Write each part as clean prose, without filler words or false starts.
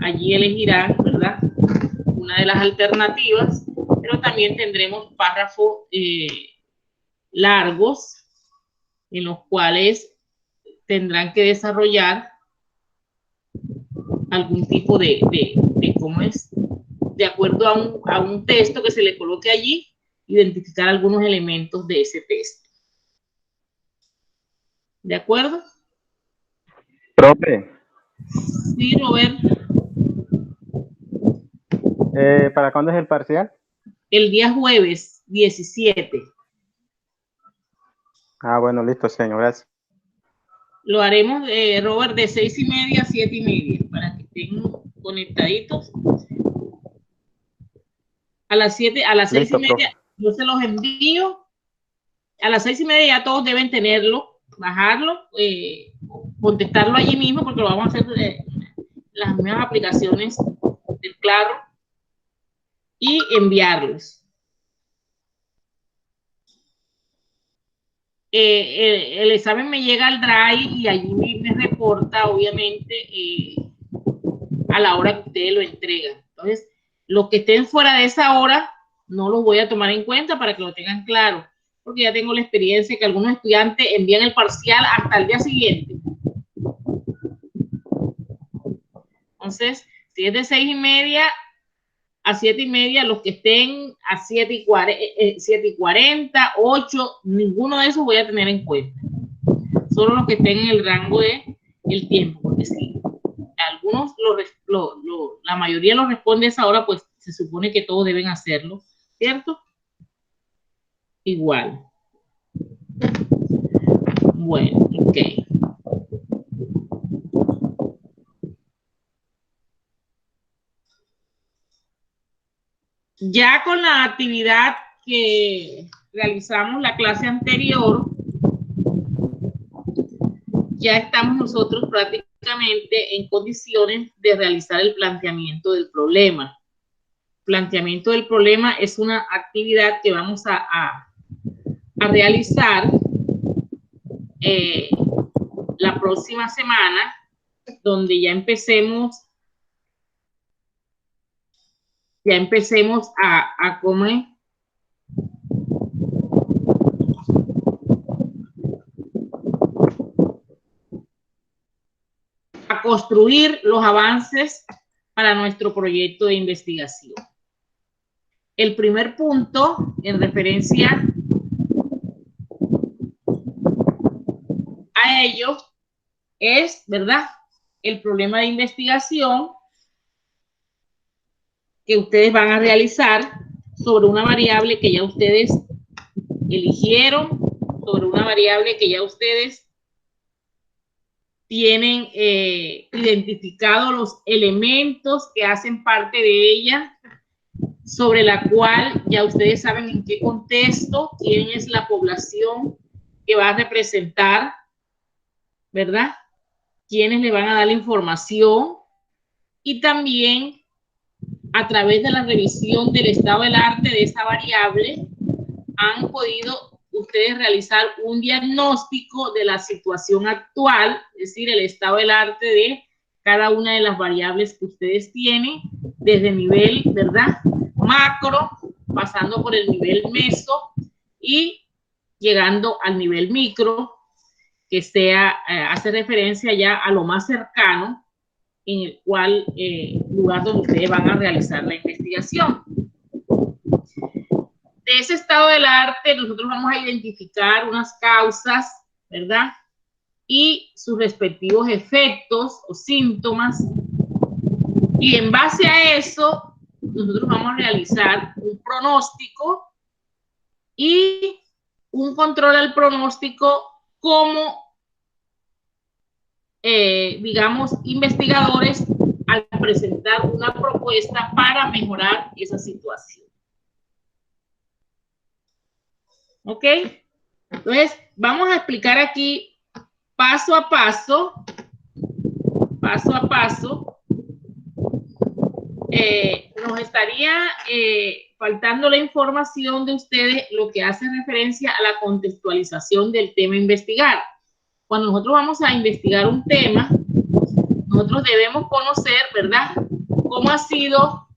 allí elegirán, ¿verdad?, una de las alternativas, pero también tendremos párrafos largos en los cuales tendrán que desarrollar algún tipo de ¿cómo es? De acuerdo a un texto que se le coloque allí, identificar algunos elementos de ese texto. ¿De acuerdo? Profe. Sí, Robert. ¿Para cuándo es el parcial? El día jueves 17. Ah, bueno, listo, señor, gracias. Lo haremos, Robert, de 6:30 a 7:30, para que estén conectaditos. A las 6:30, profe. yo se los envío. A las 6:30 ya todos deben tenerlo, bajarlo, contestarlo allí mismo, porque lo vamos a hacer las mismas aplicaciones del Claro, y enviarlos. El examen me llega al Drive y allí me reporta, obviamente, a la hora que ustedes lo entregan. Entonces, los que estén fuera de esa hora, no los voy a tomar en cuenta para que lo tengan claro, porque ya tengo la experiencia que algunos estudiantes envían el parcial hasta el día siguiente. Entonces, si es de 6:30 a 7:30, los que estén a 7:40, 8, ninguno de esos voy a tener en cuenta. Solo los que estén en el rango de el tiempo, porque si algunos, la mayoría lo responde a esa hora, pues se supone que todos deben hacerlo, ¿cierto? Igual. Bueno, ok. Ya con la actividad que realizamos la clase anterior, ya estamos nosotros prácticamente en condiciones de realizar el planteamiento del problema. Planteamiento del problema es una actividad que vamos a realizar la próxima semana, donde ya empecemos a comer. A construir los avances para nuestro proyecto de investigación. El primer punto en referencia a ello es, ¿verdad?, el problema de investigación que ustedes van a realizar sobre una variable que ya ustedes eligieron, sobre una variable que ya ustedes tienen identificados los elementos que hacen parte de ella, sobre la cual ya ustedes saben en qué contexto, quién es la población que va a representar, ¿verdad?, quiénes le van a dar la información, y también a través de la revisión del estado del arte de esa variable han podido ustedes realizar un diagnóstico de la situación actual, es decir, el estado del arte de cada una de las variables que ustedes tienen, desde nivel, ¿verdad?, macro, pasando por el nivel meso y llegando al nivel micro, que sea, hace referencia ya a lo más cercano, en el cual lugar donde ustedes van a realizar la investigación. De ese estado del arte nosotros vamos a identificar unas causas, ¿verdad?, y sus respectivos efectos o síntomas, y en base a eso nosotros vamos a realizar un pronóstico y un control al pronóstico como digamos, investigadores al presentar una propuesta para mejorar esa situación. ¿Ok? Entonces, vamos a explicar aquí paso a paso, nos estaría faltando la información de ustedes, lo que hace referencia a la contextualización del tema a investigar. Cuando nosotros vamos a investigar un tema, nosotros debemos conocer, ¿verdad?, cómo ha sido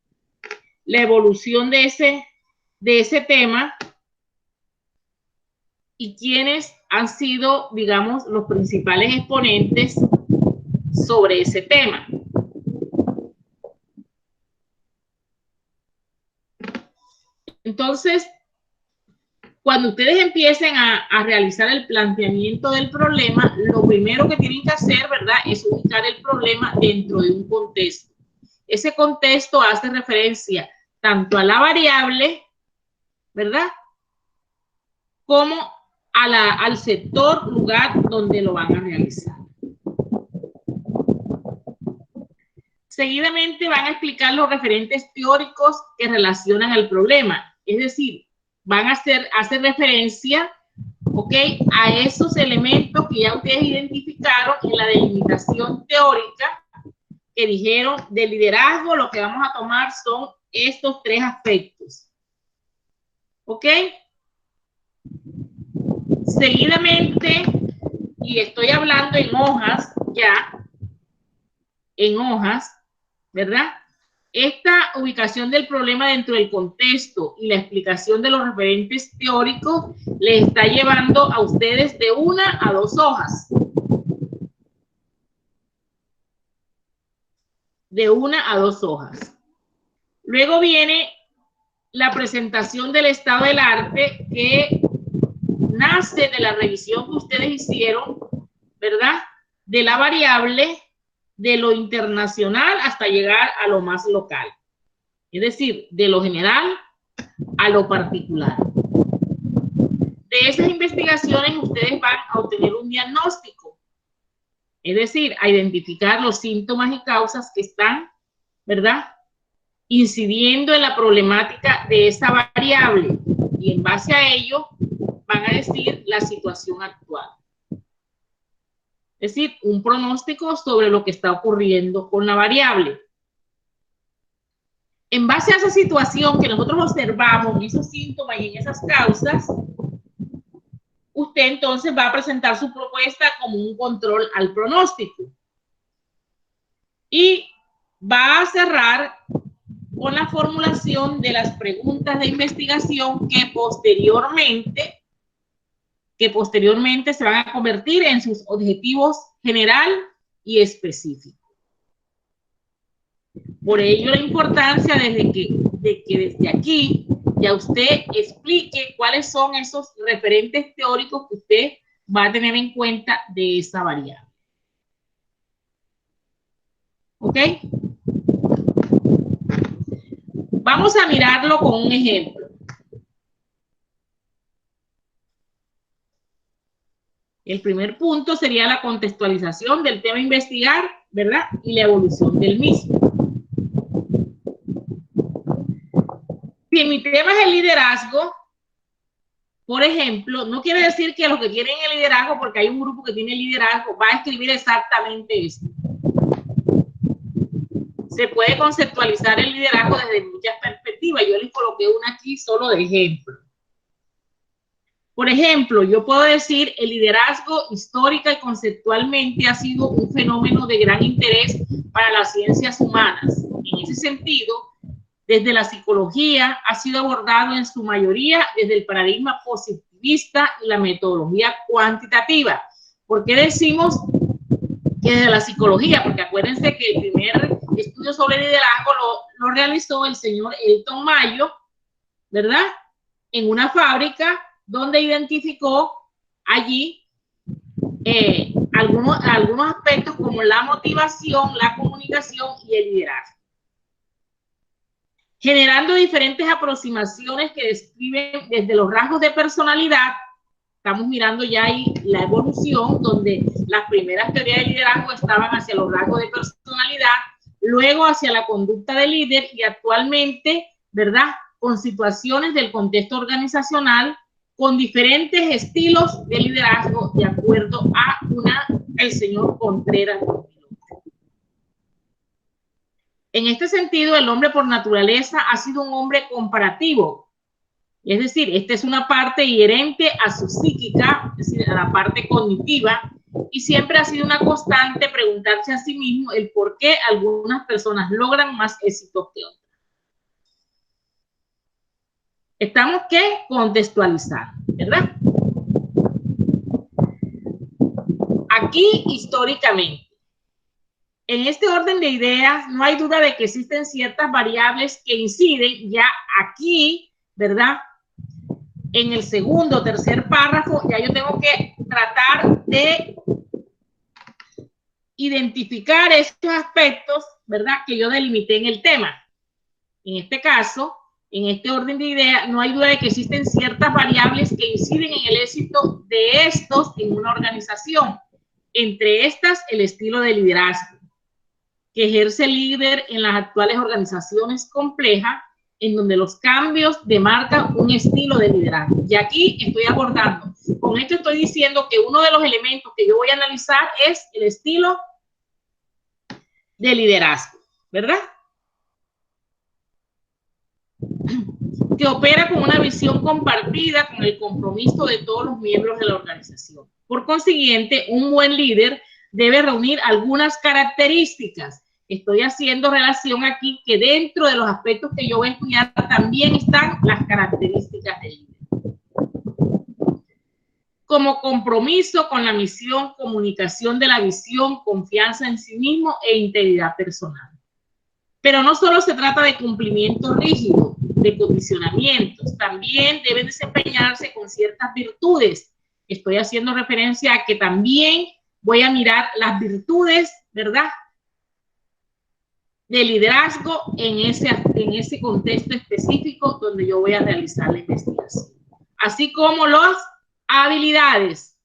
la evolución de ese tema y quiénes han sido, digamos, los principales exponentes sobre ese tema. Entonces, cuando ustedes empiecen a realizar el planteamiento del problema, lo primero que tienen que hacer, ¿verdad?, es ubicar el problema dentro de un contexto. Ese contexto hace referencia tanto a la variable, ¿verdad?, como al sector, lugar donde lo van a realizar. Seguidamente van a explicar los referentes teóricos que relacionan al problema, es decir, van a hacer referencia, ¿ok?, a esos elementos que ya ustedes identificaron en la delimitación teórica que dijeron de liderazgo. Lo que vamos a tomar son estos tres aspectos, ¿ok? Seguidamente, y estoy hablando en hojas ya, en hojas, ¿verdad? Esta ubicación del problema dentro del contexto y la explicación de los referentes teóricos les está llevando a ustedes de 1 a 2 hojas. De 1 a 2 hojas. Luego viene la presentación del estado del arte, que nace de la revisión que ustedes hicieron, ¿verdad?, de la variable, de lo internacional hasta llegar a lo más local. Es decir, de lo general a lo particular. De esas investigaciones ustedes van a obtener un diagnóstico, es decir, a identificar los síntomas y causas que están, ¿verdad?, incidiendo en la problemática de esa variable, y en base a ello van a decir la situación actual. Es decir, un pronóstico sobre lo que está ocurriendo con la variable. En base a esa situación que nosotros observamos, en esos síntomas y en esas causas, usted entonces va a presentar su propuesta como un control al pronóstico. Y va a cerrar con la formulación de las preguntas de investigación que posteriormente se van a convertir en sus objetivos general y específico. Por ello la importancia de que desde aquí ya usted explique cuáles son esos referentes teóricos que usted va a tener en cuenta de esa variable. ¿Ok? Vamos a mirarlo con un ejemplo. El primer punto sería la contextualización del tema a investigar, ¿verdad?, y la evolución del mismo. Si mi tema es el liderazgo, por ejemplo, no quiere decir que los que tienen el liderazgo, porque hay un grupo que tiene liderazgo, va a escribir exactamente esto. Se puede conceptualizar el liderazgo desde muchas perspectivas. Yo les coloqué una aquí solo de ejemplo. Por ejemplo, yo puedo decir el liderazgo histórica y conceptualmente ha sido un fenómeno de gran interés para las ciencias humanas. En ese sentido, desde la psicología ha sido abordado en su mayoría desde el paradigma positivista y la metodología cuantitativa. ¿Por qué decimos que desde la psicología? Porque acuérdense que el primer estudio sobre liderazgo lo realizó el señor Elton Mayo, ¿verdad?, en una fábrica donde identificó allí algunos aspectos como la motivación, la comunicación y el liderazgo, generando diferentes aproximaciones que describen desde los rasgos de personalidad. Estamos mirando ya ahí la evolución, donde las primeras teorías de liderazgo estaban hacia los rasgos de personalidad, luego hacia la conducta del líder, y actualmente, ¿verdad?, con situaciones del contexto organizacional, con diferentes estilos de liderazgo, de acuerdo a el señor Contreras. En este sentido, el hombre por naturaleza ha sido un hombre comparativo. Es decir, esta es una parte inherente a su psíquica, es decir, a la parte cognitiva, y siempre ha sido una constante preguntarse a sí mismo el por qué algunas personas logran más éxito que otras. Estamos que contextualizando, ¿verdad? Aquí, históricamente, en este orden de ideas, no hay duda de que existen ciertas variables que inciden ya aquí, ¿verdad? En el segundo o tercer párrafo, ya yo tengo que tratar de identificar estos aspectos, ¿verdad? Que yo delimité en el tema. En este caso, en este orden de ideas, no hay duda de que existen ciertas variables que inciden en el éxito de estos en una organización. Entre estas, el estilo de liderazgo que ejerce el líder en las actuales organizaciones complejas, en donde los cambios demarcan un estilo de liderazgo. Y aquí estoy abordando, con esto estoy diciendo que uno de los elementos que yo voy a analizar es el estilo de liderazgo, ¿verdad? Que opera con una visión compartida con el compromiso de todos los miembros de la organización. Por consiguiente, un buen líder debe reunir algunas características. Estoy haciendo relación aquí que dentro de los aspectos que yo voy a estudiar también están las características del líder. Como compromiso con la misión, comunicación de la visión, confianza en sí mismo e integridad personal. Pero no solo se trata de cumplimiento rígido, de condicionamientos, también deben desempeñarse con ciertas virtudes. Estoy haciendo referencia a que también voy a mirar las virtudes, ¿verdad?, de liderazgo en ese contexto específico donde yo voy a realizar la investigación. Así como las habilidades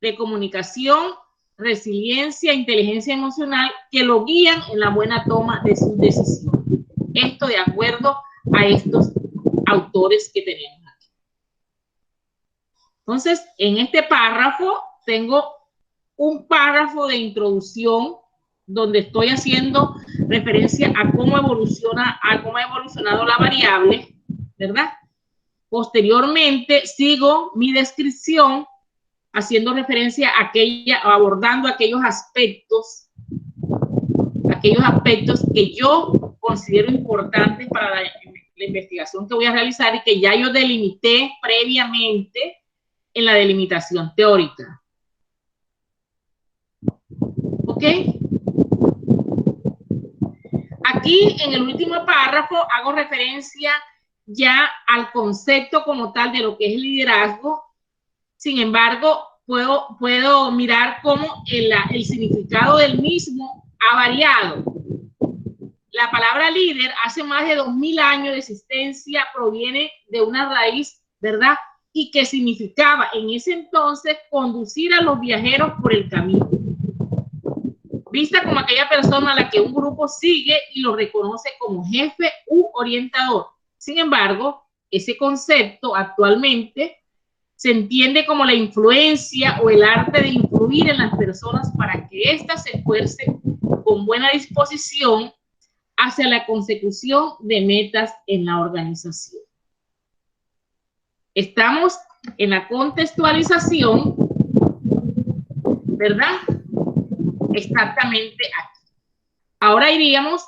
de comunicación, resiliencia, inteligencia emocional que lo guían en la buena toma de sus decisiones. Esto de acuerdo a estos autores que tenemos aquí. Entonces, en este párrafo tengo un párrafo de introducción donde estoy haciendo referencia a cómo ha evolucionado la variable, ¿verdad? Posteriormente sigo mi descripción haciendo referencia a abordando aquellos aspectos que yo considero importantes para la investigación que voy a realizar y que ya yo delimité previamente en la delimitación teórica. ¿Ok? Aquí en el último párrafo hago referencia ya al concepto como tal de lo que es liderazgo. Sin embargo, puedo mirar cómo el significado del mismo ha variado. La palabra líder, hace más de 2000 años de existencia, proviene de una raíz, ¿verdad? Y que significaba en ese entonces conducir a los viajeros por el camino. Vista como aquella persona a la que un grupo sigue y lo reconoce como jefe u orientador. Sin embargo, ese concepto actualmente se entiende como la influencia o el arte de influir en las personas para que éstas se esfuercen con buena disposición hacia la consecución de metas en la organización. Estamos en la contextualización, ¿verdad? Exactamente aquí. Ahora iríamos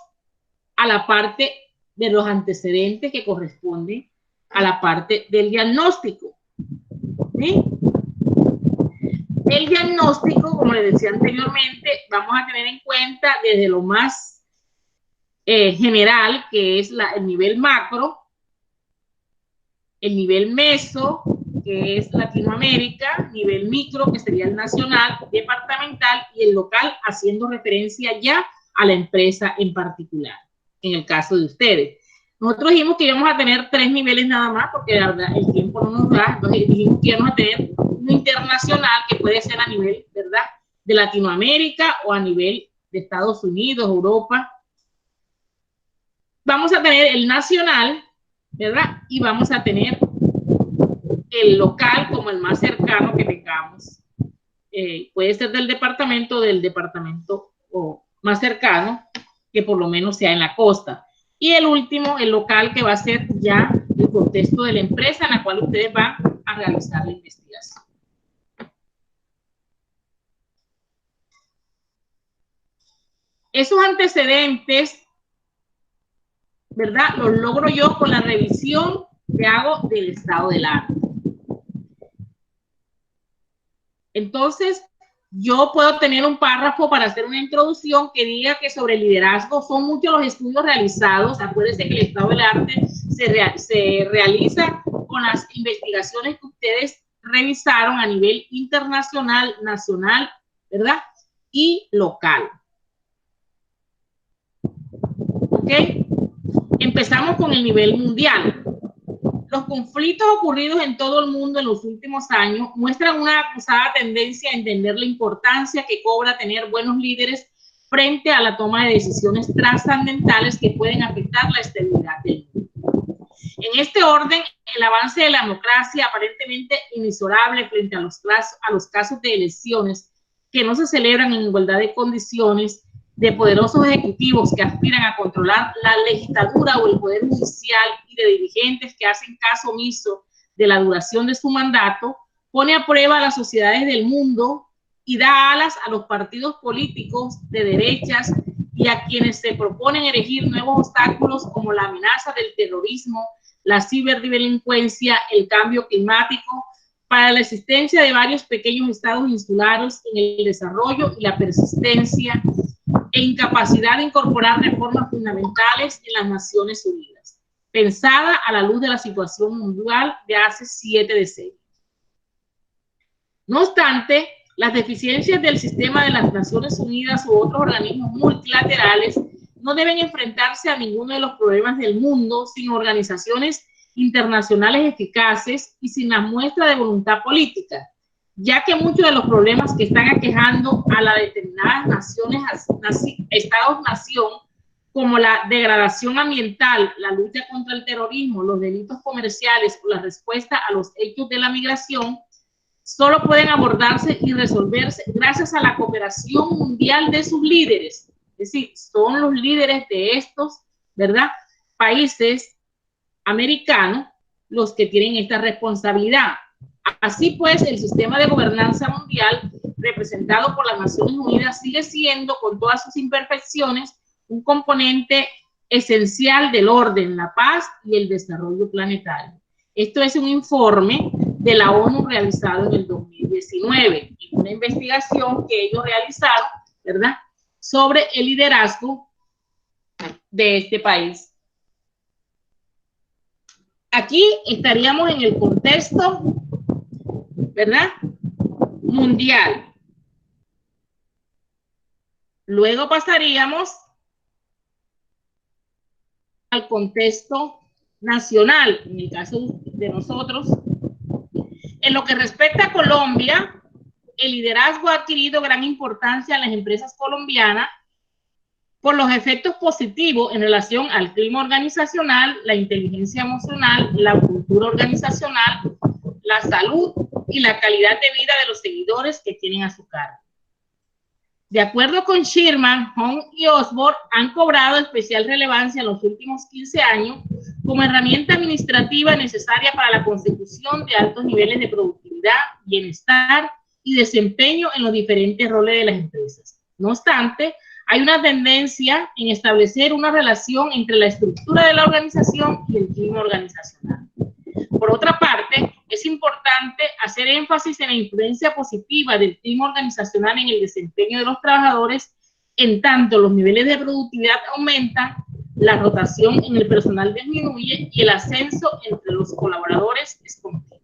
a la parte de los antecedentes que corresponden a la parte del diagnóstico. ¿Sí? El diagnóstico, como les decía anteriormente, vamos a tener en cuenta desde lo más general, que es el nivel macro, el nivel meso, que es Latinoamérica, nivel micro, que sería el nacional, departamental, y el local, haciendo referencia ya a la empresa en particular, en el caso de ustedes. Nosotros dijimos que íbamos a tener 3 niveles nada más, porque la verdad el tiempo no nos da, entonces dijimos que íbamos a tener uno internacional, que puede ser a nivel, ¿verdad?, de Latinoamérica o a nivel de Estados Unidos, Europa. Vamos a tener el nacional, ¿verdad? Y vamos a tener el local como el más cercano que tengamos. Puede ser del departamento o más cercano, que por lo menos sea en la costa. Y el último, el local, que va a ser ya el contexto de la empresa en la cual ustedes van a realizar la investigación. Esos antecedentes, ¿verdad?, los logro yo con la revisión que hago del estado del arte. Entonces, yo puedo tener un párrafo para hacer una introducción que diga que sobre liderazgo son muchos los estudios realizados. Acuérdense que el estado del arte se realiza con las investigaciones que ustedes revisaron a nivel internacional, nacional, ¿verdad?, y local. ¿Ok? Empezamos con el nivel mundial. Los conflictos ocurridos en todo el mundo en los últimos años muestran una acusada tendencia a entender la importancia que cobra tener buenos líderes frente a la toma de decisiones trascendentales que pueden afectar la estabilidad del mundo. En este orden, el avance de la democracia, aparentemente inexorable frente a los casos de elecciones que no se celebran en igualdad de condiciones, de poderosos ejecutivos que aspiran a controlar la legislatura o el poder judicial y de dirigentes que hacen caso omiso de la duración de su mandato, pone a prueba a las sociedades del mundo y da alas a los partidos políticos de derechas y a quienes se proponen erigir nuevos obstáculos como la amenaza del terrorismo, la ciberdelincuencia, el cambio climático, para la existencia de varios pequeños estados insulares en el desarrollo y la persistencia e incapacidad de incorporar reformas fundamentales en las Naciones Unidas, pensada a la luz de la situación mundial de hace 7 decenios. No obstante, las deficiencias del sistema de las Naciones Unidas u otros organismos multilaterales no deben enfrentarse a ninguno de los problemas del mundo sin organizaciones internacionales eficaces y sin la muestra de voluntad política, ya que muchos de los problemas que están aquejando a las determinadas naciones, estados-nación, como la degradación ambiental, la lucha contra el terrorismo, los delitos comerciales o la respuesta a los hechos de la migración, solo pueden abordarse y resolverse gracias a la cooperación mundial de sus líderes. Es decir, son los líderes de estos, ¿verdad?, países americanos los que tienen esta responsabilidad. Así pues, el sistema de gobernanza mundial representado por las Naciones Unidas sigue siendo, con todas sus imperfecciones, un componente esencial del orden, la paz y el desarrollo planetario. Esto es un informe de la ONU realizado en el 2019, una investigación que ellos realizaron, ¿verdad?, sobre el liderazgo de este país. Aquí estaríamos en el contexto, ¿verdad?, mundial. Luego pasaríamos al contexto nacional, en el caso de nosotros. En lo que respecta a Colombia, el liderazgo ha adquirido gran importancia en las empresas colombianas por los efectos positivos en relación al clima organizacional, la inteligencia emocional, la cultura organizacional, la salud y la calidad de vida de los seguidores que tienen a su cargo. De acuerdo con Sherman, Hong y Osborne, han cobrado especial relevancia en los últimos 15 años como herramienta administrativa necesaria para la consecución de altos niveles de productividad, bienestar y desempeño en los diferentes roles de las empresas. No obstante, hay una tendencia en establecer una relación entre la estructura de la organización y el clima organizacional. Por otra parte, es importante hacer énfasis en la influencia positiva del clima organizacional en el desempeño de los trabajadores, en tanto los niveles de productividad aumentan, la rotación en el personal disminuye y el ascenso entre los colaboradores es continuo.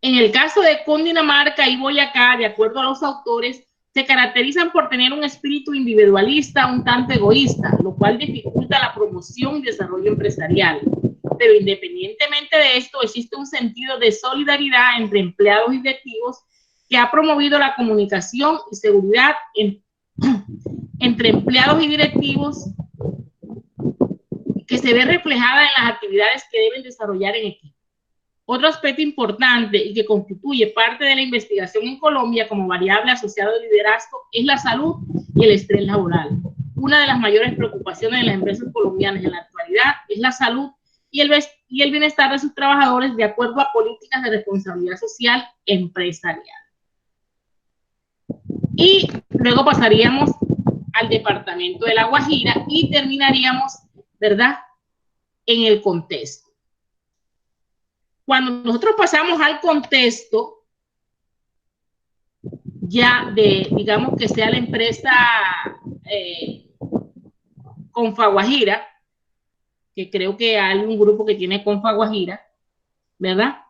En el caso de Cundinamarca y Boyacá, de acuerdo a los autores, se caracterizan por tener un espíritu individualista un tanto egoísta, lo cual dificulta la promoción y desarrollo empresarial. Pero independientemente de esto, existe un sentido de solidaridad entre empleados y directivos que ha promovido la comunicación y seguridad entre empleados y directivos, que se ve reflejada en las actividades que deben desarrollar en equipo. Otro aspecto importante y que constituye parte de la investigación en Colombia como variable asociada al liderazgo es la salud y el estrés laboral. Una de las mayores preocupaciones de las empresas colombianas en la actualidad es la salud y el bienestar de sus trabajadores de acuerdo a políticas de responsabilidad social empresarial. Y luego pasaríamos al departamento de La Guajira y terminaríamos, ¿verdad?, en el contexto. Cuando nosotros pasamos al contexto, ya digamos que sea la empresa Confaguajira, que creo que hay un grupo que tiene Confaguajira, ¿verdad?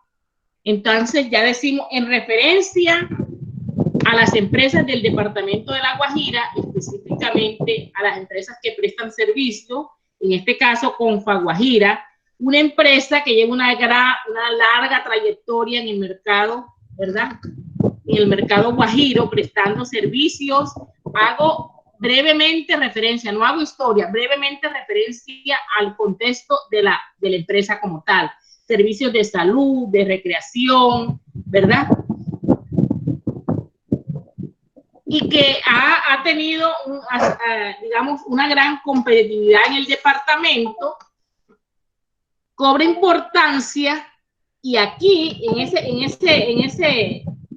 Entonces ya decimos en referencia a las empresas del departamento de La Guajira, específicamente a las empresas que prestan servicio, en este caso Confaguajira, una empresa que lleva una larga trayectoria en el mercado, ¿verdad?, en el mercado guajiro, prestando servicios. Hago brevemente referencia, no hago historia, brevemente referencia al contexto de la empresa como tal. Servicios de salud, de recreación, ¿verdad? Y que ha tenido, digamos, una gran competitividad en el departamento, cobra importancia, y aquí,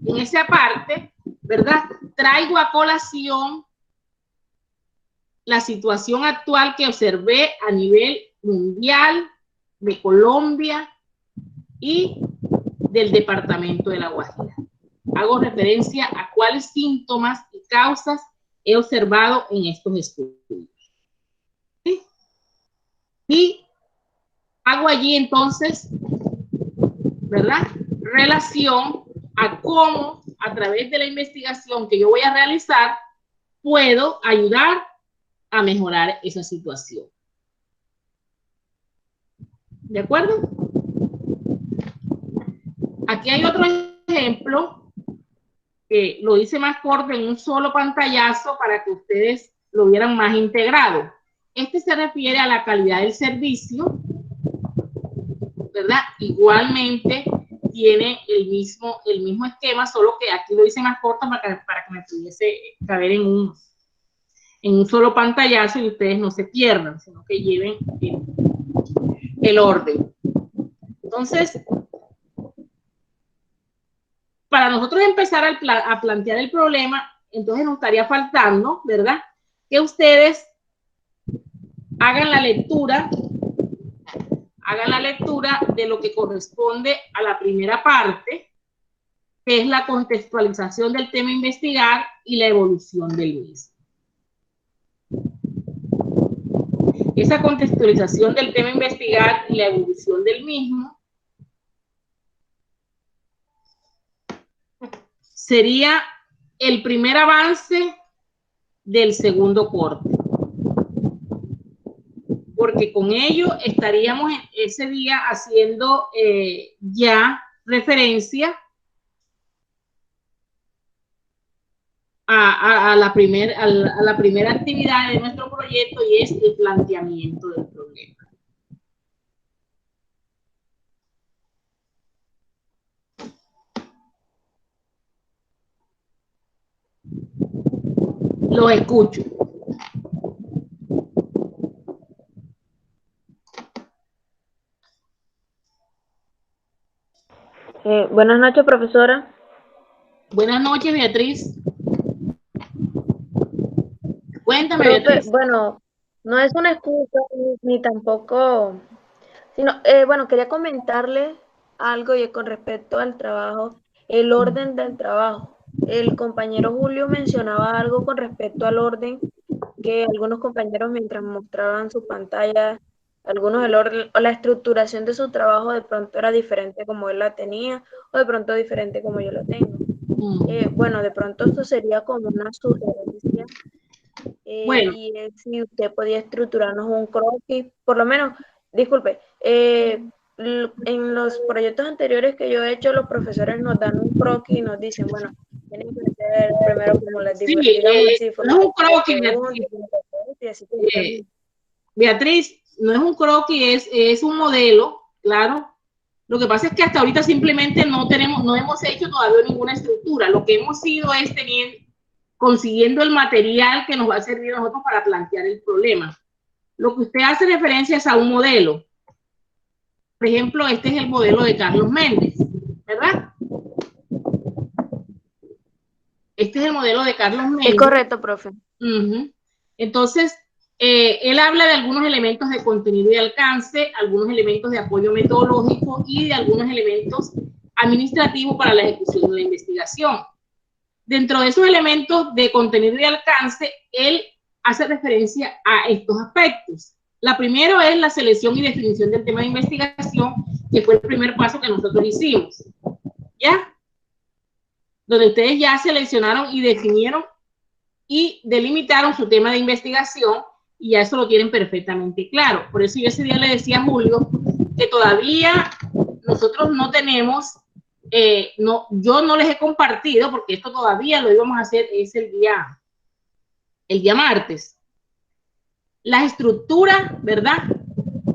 en esa parte, ¿verdad?, traigo a colación la situación actual que observé a nivel mundial, de Colombia y del departamento de La Guajira. Hago referencia a cuáles síntomas y causas he observado en estos estudios. ¿Sí? Y hago allí entonces, ¿verdad?, relación a cómo a través de la investigación que yo voy a realizar puedo ayudar a mejorar esa situación. ¿De acuerdo? Aquí hay otro ejemplo que lo hice más corto en un solo pantallazo para que ustedes lo vieran más integrado. Este se refiere a la calidad del servicio, ¿verdad? Igualmente tiene el mismo esquema, solo que aquí lo hice más corto para que me pudiese caber en un solo pantallazo y ustedes no se pierdan, sino que lleven el orden. Entonces, para nosotros empezar a plantear el problema, entonces nos estaría faltando, ¿verdad?, que ustedes hagan la lectura de lo que corresponde a la primera parte, que es la contextualización del tema a investigar y la evolución del mismo. Esa contextualización del tema a investigar y la evolución del mismo sería el primer avance del segundo corte, porque con ello estaríamos ese día haciendo ya referencia a la primera actividad de nuestro proyecto, y es el planteamiento del problema. Lo escucho. Buenas noches, profesora. Buenas noches, Beatriz. Cuéntame, Profe, Beatriz. bueno, no es una excusa ni tampoco, sino, bueno, quería comentarle algo y con respecto al trabajo, el orden del trabajo. El compañero Julio mencionaba algo con respecto al orden, que algunos compañeros mientras mostraban su pantalla, algunos el orden o la estructuración de su trabajo de pronto era diferente como él la tenía, o de pronto diferente como yo lo tengo. Bueno, de pronto esto sería como una sugerencia. Bueno, Y si usted podía estructurarnos un croquis, por lo menos, disculpe, en los proyectos anteriores que yo he hecho, los profesores nos dan un croquis y nos dicen, bueno, tienen que hacer primero como las sí, digamos así, no es un croquis, y así Beatriz, no es un croquis, es un modelo, claro. Lo que pasa es que hasta ahorita simplemente no hemos hecho todavía ninguna estructura. Lo que hemos ido es consiguiendo el material que nos va a servir a nosotros para plantear el problema. Lo que usted hace referencia es a un modelo. Por ejemplo, este es el modelo de Carlos Méndez, ¿verdad? Este es el modelo de Carlos Méndez. Es correcto, profe. Entonces, él habla de algunos elementos de contenido y alcance, algunos elementos de apoyo metodológico y de algunos elementos administrativos para la ejecución de la investigación. Dentro de esos elementos de contenido y alcance, él hace referencia a estos aspectos. La primero es la selección y definición del tema de investigación, que fue el primer paso que nosotros hicimos. ¿Ya? Donde ustedes ya seleccionaron y definieron y delimitaron su tema de investigación y ya eso lo tienen perfectamente claro. Por eso yo ese día le decía a Julio que todavía nosotros no tenemos, yo no les he compartido porque esto todavía lo íbamos a hacer, es el día martes. La estructura, ¿verdad?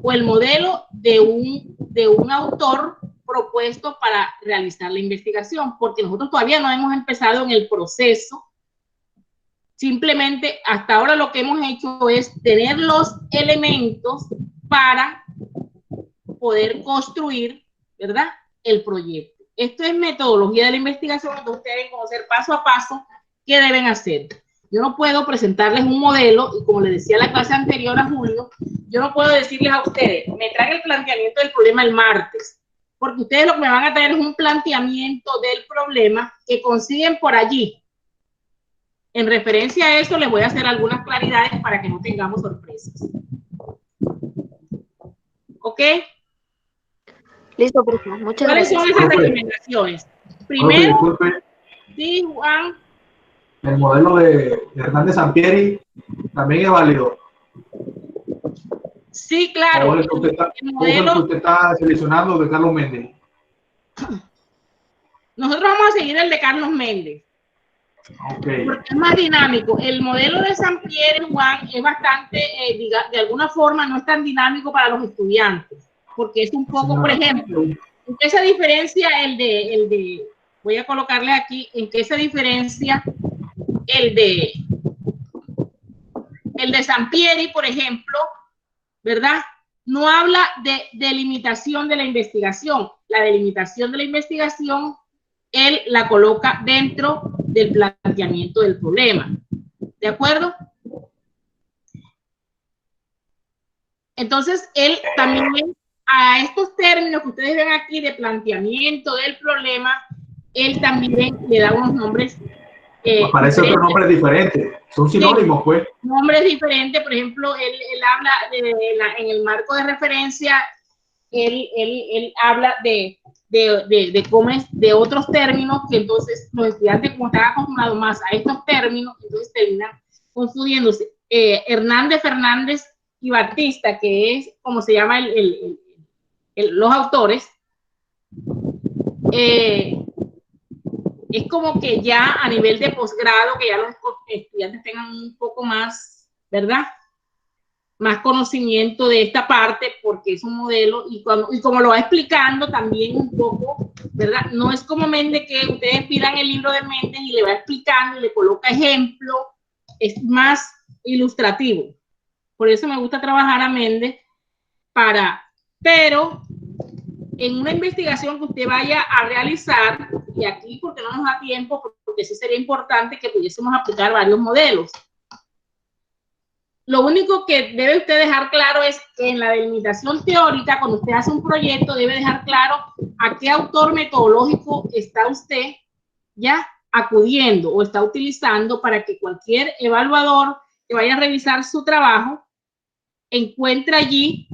O el modelo de un autor propuesto para realizar la investigación, porque nosotros todavía no hemos empezado en el proceso. Simplemente hasta ahora lo que hemos hecho es tener los elementos para poder construir, ¿verdad?, el proyecto. Esto es metodología de la investigación, donde ustedes deben conocer paso a paso qué deben hacer. Yo no puedo presentarles un modelo, y como les decía en la clase anterior a Julio, yo no puedo decirles a ustedes, me traen el planteamiento del problema el martes, porque ustedes lo que me van a traer es un planteamiento del problema que consiguen por allí. En referencia a eso, les voy a hacer algunas claridades para que no tengamos sorpresas. ¿Ok? Listo, profe. Muchas ¿Cuáles gracias. son esas recomendaciones? Primero, Disculpe, sí, Juan. el modelo de Hernández Sampieri también es válido. Sí, claro. ¿O es el que usted está seleccionando de Carlos Méndez? Nosotros vamos a seguir el de Carlos Méndez. Okay. Porque es más dinámico. El modelo de Sampieri, Juan, es bastante, de alguna forma, no es tan dinámico para los estudiantes. Porque es un poco, por ejemplo, ¿en qué se diferencia voy a colocarle aquí, en qué se diferencia el de Sampieri, por ejemplo, ¿verdad? No habla de delimitación de la investigación. La delimitación de la investigación, él la coloca dentro del planteamiento del problema. ¿De acuerdo? Entonces, él también, a estos términos que ustedes ven aquí de planteamiento del problema, él también le da unos nombres. Aparece otro nombre diferente. Son sinónimos, sí, pues. Nombres diferentes, por ejemplo, él habla en el marco de referencia, él habla de cómo es, de otros términos que entonces los estudiantes, como están acostumbrados más a estos términos, entonces terminan confundiéndose. Hernández, Fernández y Batista, que es como se llama los autores, es como que ya a nivel de posgrado, que ya los estudiantes tengan un poco más, ¿verdad?, más conocimiento de esta parte, porque es un modelo, y como lo va explicando también un poco, ¿verdad? No es como Méndez, que ustedes pidan el libro de Méndez y le va explicando y le coloca ejemplo, es más ilustrativo. Por eso me gusta trabajar a Méndez, pero en una investigación que usted vaya a realizar, y aquí porque no nos da tiempo, porque sí sería importante que pudiésemos aplicar varios modelos. Lo único que debe usted dejar claro es que en la delimitación teórica, cuando usted hace un proyecto, debe dejar claro a qué autor metodológico está usted ya acudiendo o está utilizando, para que cualquier evaluador que vaya a revisar su trabajo encuentre allí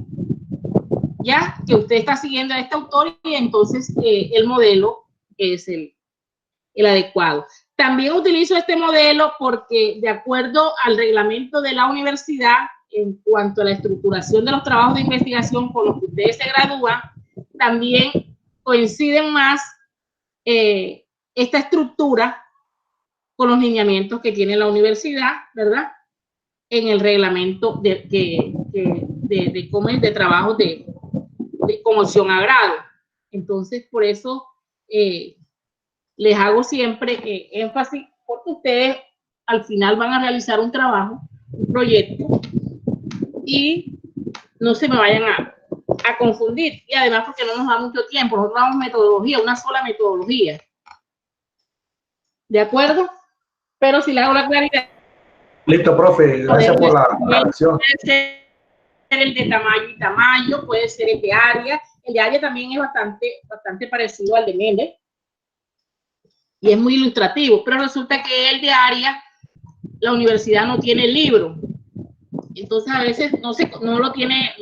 ya que usted está siguiendo a este autor, y entonces el modelo es el adecuado. También utilizo este modelo porque, de acuerdo al reglamento de la universidad, en cuanto a la estructuración de los trabajos de investigación con los que ustedes se gradúan, también coinciden más esta estructura con los lineamientos que tiene la universidad, ¿verdad?, en el reglamento cómo es de trabajo de opción a grado. Entonces, por eso les hago siempre énfasis, porque ustedes al final van a realizar un trabajo, un proyecto, y no se me vayan a confundir. Y además porque no nos da mucho tiempo, nosotros damos metodología, una sola metodología. ¿De acuerdo? Pero si le hago la claridad Listo, profe. Gracias por la aclaración. Puede ser el de Tamayo y Tamayo, puede ser el de área. El de área también es bastante parecido al de Mendel y es muy ilustrativo, pero resulta que el de área, la universidad no tiene el libro. Entonces a veces no lo tiene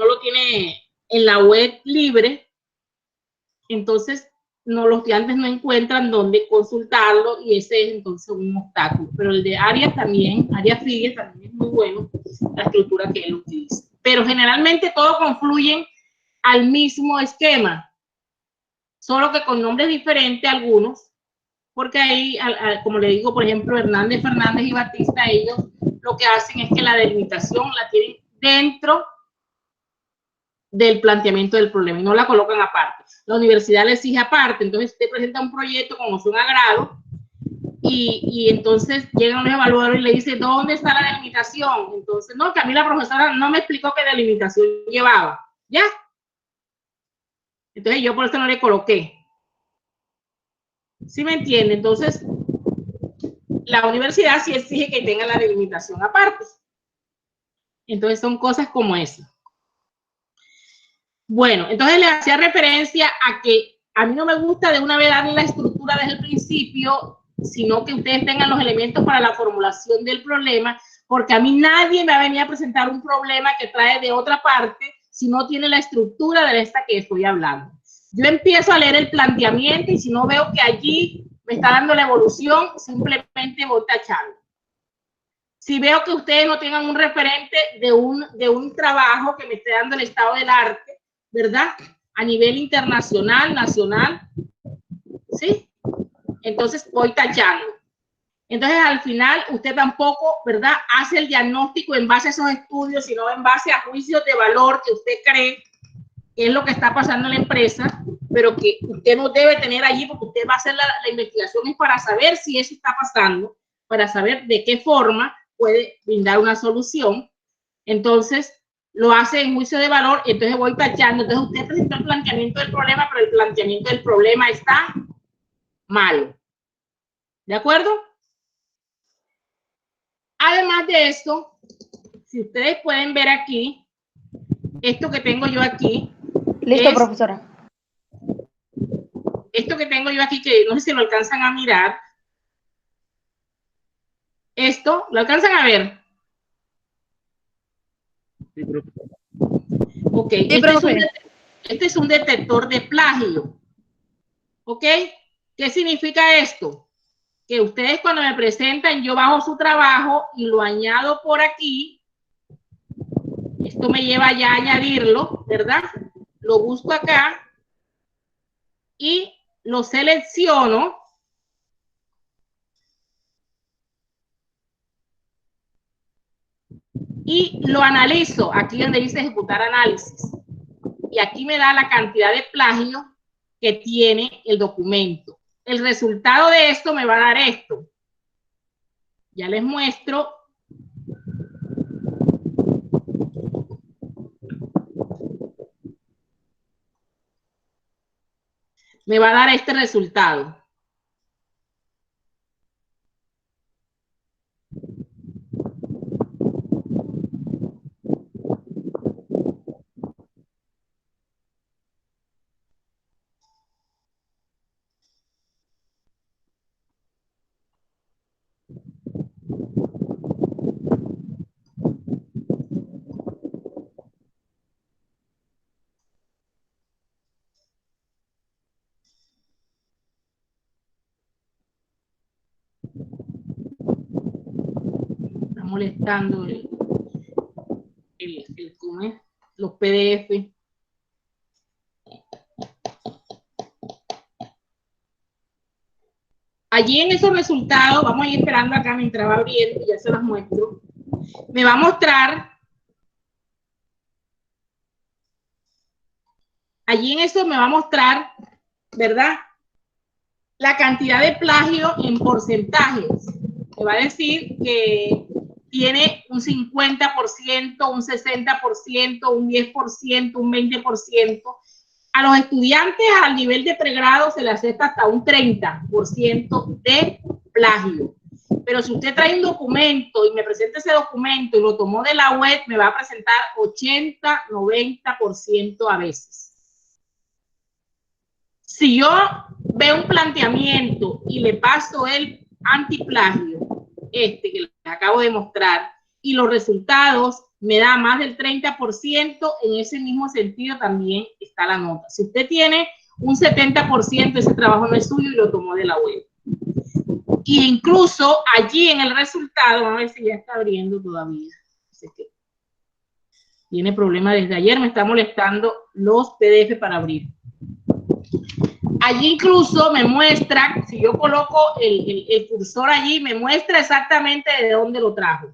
en la web libre, entonces los estudiantes no encuentran dónde consultarlo y ese es entonces un obstáculo. Pero el de área también, área Frigues también es muy bueno, la estructura que él utiliza. Pero generalmente todos confluyen al mismo esquema, solo que con nombres diferentes algunos, porque ahí, como le digo, por ejemplo, Hernández, Fernández y Batista, ellos lo que hacen es que la delimitación la tienen dentro del planteamiento del problema y no la colocan aparte. La universidad le exige aparte, entonces usted presenta un proyecto con opción a grado y entonces llegan los evaluadores y le dicen, ¿dónde está la delimitación? Entonces, no, que a mí la profesora no me explicó qué delimitación llevaba, ¿ya? Entonces yo por eso no le coloqué. ¿Sí me entiende? Entonces, la universidad sí exige que tenga la delimitación aparte. Entonces son cosas como esas. Bueno, entonces le hacía referencia a que a mí no me gusta de una vez darle la estructura desde el principio, sino que ustedes tengan los elementos para la formulación del problema, porque a mí nadie me va a venir a presentar un problema que trae de otra parte si no tiene la estructura de esta que estoy hablando. Yo empiezo a leer el planteamiento y si no veo que allí me está dando la evolución, simplemente voy tachando. Si veo que ustedes no tengan un referente de un trabajo que me esté dando el estado del arte, ¿verdad? A nivel internacional, nacional, ¿sí? Entonces voy tachando. Entonces al final usted tampoco, ¿verdad? Hace el diagnóstico en base a esos estudios, sino en base a juicios de valor que usted cree que es lo que está pasando en la empresa, pero que usted no debe tener allí porque usted va a hacer la investigación es para saber si eso está pasando, para saber de qué forma puede brindar una solución. Entonces lo hace en juicio de valor, entonces voy tachando. Entonces usted presentó el planteamiento del problema, pero el planteamiento del problema está malo. ¿De acuerdo? Además de esto, si ustedes pueden ver aquí, esto que tengo yo aquí. Listo, profesora. Esto que tengo yo aquí, que no sé si lo alcanzan a mirar. Esto, ¿lo alcanzan a ver? Ok, este es un detector de plagio. ¿Ok? ¿Qué significa esto? Que ustedes cuando me presentan, yo bajo su trabajo y lo añado por aquí. Esto me lleva ya a añadirlo, ¿verdad? Lo busco acá y lo selecciono. Y lo analizo, aquí donde dice ejecutar análisis. Y aquí me da la cantidad de plagio que tiene el documento. El resultado de esto me va a dar esto. Ya les muestro. Me va a dar este resultado. Está molestando los PDF. Allí en esos resultados, vamos a ir esperando acá mientras va abriendo, ya se los muestro. Me va a mostrar, allí en eso me va a mostrar, ¿verdad? La cantidad de plagio en porcentajes. Me va a decir que tiene un 50%, un 60%, un 10%, un 20%. A los estudiantes al nivel de pregrado se les acepta hasta un 30% de plagio. Pero si usted trae un documento y me presenta ese documento y lo tomó de la web, me va a presentar 80, 90% a veces. Si yo veo un planteamiento y le paso el antiplagio, que les acabo de mostrar, y los resultados me da más del 30%, en ese mismo sentido también está la nota. Si usted tiene un 70%, ese trabajo no es suyo y lo tomó de la web. Y incluso allí en el resultado, vamos a ver si ya está abriendo todavía. Así que tiene problema desde ayer, me está molestando los PDF para abrir. Allí incluso me muestra, si yo coloco el cursor allí, me muestra exactamente de dónde lo trajo.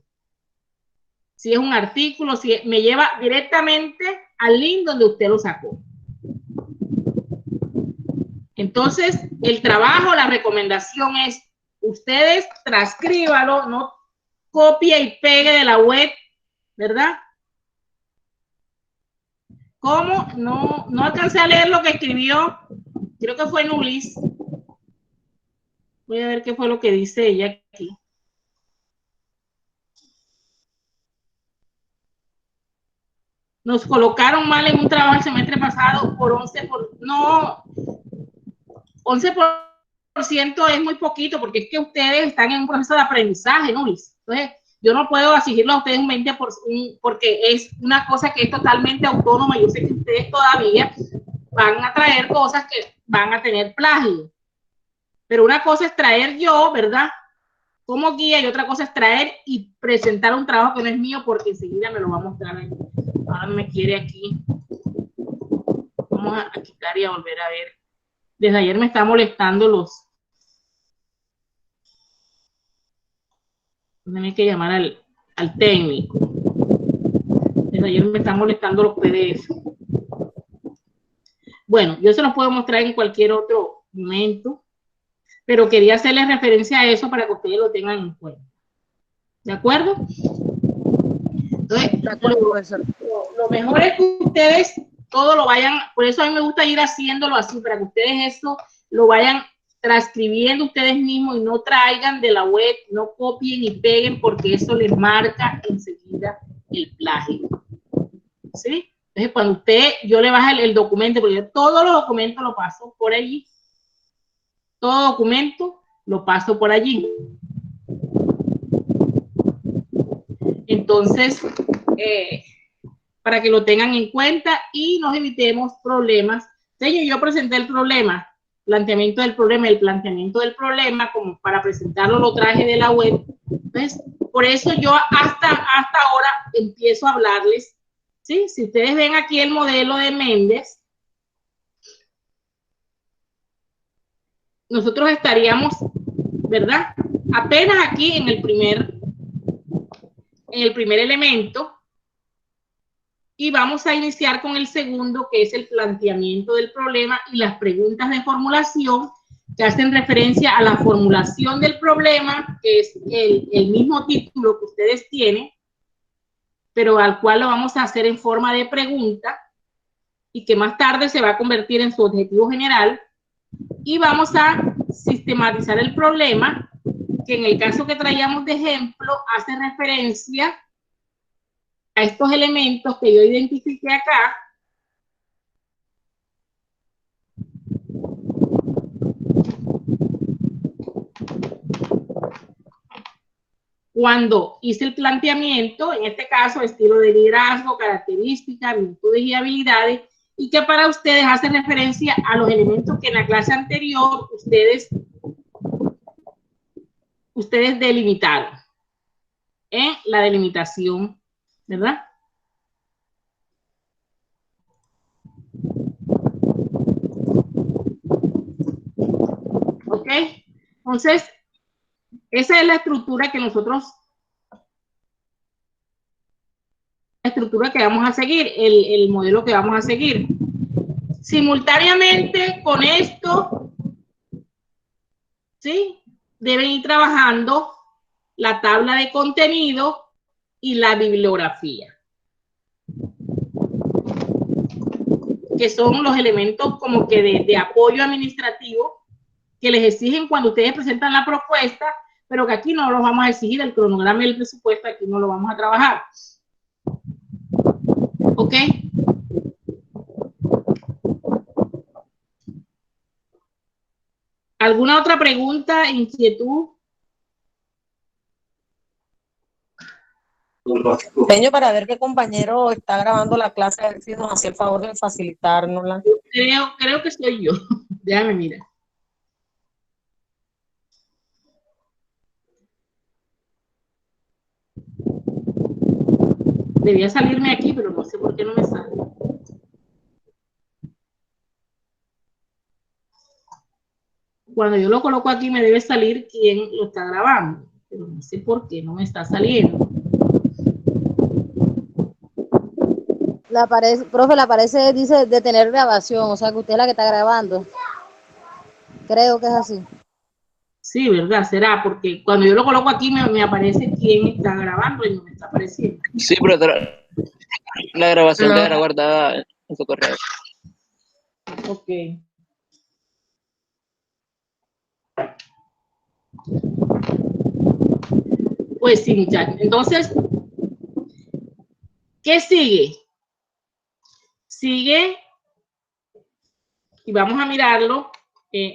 Si es un artículo, si me lleva directamente al link donde usted lo sacó. Entonces, el trabajo, la recomendación es, ustedes transcríbalo, no copie y pegue de la web, ¿verdad? ¿Cómo? No alcancé a leer lo que escribió, creo que fue Nulis. Voy a ver qué fue lo que dice ella aquí. Nos colocaron mal en un trabajo el semestre pasado por 11% es muy poquito, porque es que ustedes están en un proceso de aprendizaje, ¿no, Luis? Entonces, yo no puedo exigirlo a ustedes un 20%, porque es una cosa que es totalmente autónoma. Yo sé que ustedes todavía van a traer cosas que van a tener plagio. Pero una cosa es traer yo, ¿verdad?, como guía, y otra cosa es traer y presentar un trabajo que no es mío, porque enseguida me lo va a mostrar ahí. Ahora me quiere aquí. Vamos a quitar y a volver a ver. Desde ayer me está molestando los... Tengo que llamar al técnico. Desde ayer me están molestando los PDF. Bueno, yo se los puedo mostrar en cualquier otro momento, pero quería hacerles referencia a eso para que ustedes lo tengan en cuenta. ¿De acuerdo? Entonces, lo mejor es que ustedes todo lo vayan, por eso a mí me gusta ir haciéndolo así, para que ustedes eso lo vayan transcribiendo ustedes mismos y no traigan de la web, no copien y peguen, porque eso les marca enseguida el plagio. ¿Sí? Entonces, cuando yo le bajo el documento, porque yo todos los documentos lo paso por allí, todo documento lo paso por allí. Entonces, para que lo tengan en cuenta y nos evitemos problemas. Señor, yo presenté el problema, planteamiento del problema, el planteamiento del problema, como para presentarlo lo traje de la web. Entonces, por eso yo hasta ahora empiezo a hablarles, ¿sí? Si ustedes ven aquí el modelo de Méndez, nosotros estaríamos, ¿verdad?, apenas aquí en el primer elemento, y vamos a iniciar con el segundo, que es el planteamiento del problema y las preguntas de formulación, que hacen referencia a la formulación del problema, que es el mismo título que ustedes tienen, pero al cual lo vamos a hacer en forma de pregunta, y que más tarde se va a convertir en su objetivo general. Y vamos a sistematizar el problema, que en el caso que traíamos de ejemplo, hace referencia a estos elementos que yo identifiqué acá. Cuando hice el planteamiento, en este caso, estilo de liderazgo, características, virtudes y habilidades, y que para ustedes hace referencia a los elementos que en la clase anterior ustedes delimitaron en la delimitación, ¿verdad? ¿Ok? Entonces, esa es la estructura que vamos a seguir, el modelo que vamos a seguir. Simultáneamente con esto, ¿sí?, deben ir trabajando la tabla de contenido y la bibliografía, que son los elementos como que de apoyo administrativo que les exigen cuando ustedes presentan la propuesta, pero que aquí no lo vamos a exigir, el cronograma y el presupuesto aquí no lo vamos a trabajar. ¿Ok? ¿Alguna otra pregunta, inquietud? Señor, para ver qué compañero está grabando la clase, a ver si nos hacía el favor de facilitárnosla. Creo que soy yo. Déjame mirar. Debía salirme aquí, pero no sé por qué no me sale. Cuando yo lo coloco aquí me debe salir quién lo está grabando, pero no sé por qué no me está saliendo. Profe, le aparece, dice detener grabación, o sea que usted es la que está grabando. Creo que es así. Sí, ¿verdad? Será, porque cuando yo lo coloco aquí me aparece quién está grabando y no me está apareciendo. Sí, pero la grabación quedará guardada en su correo. Ok. Pues sí, muchachos. Entonces, ¿qué sigue? Sigue, y vamos a mirarlo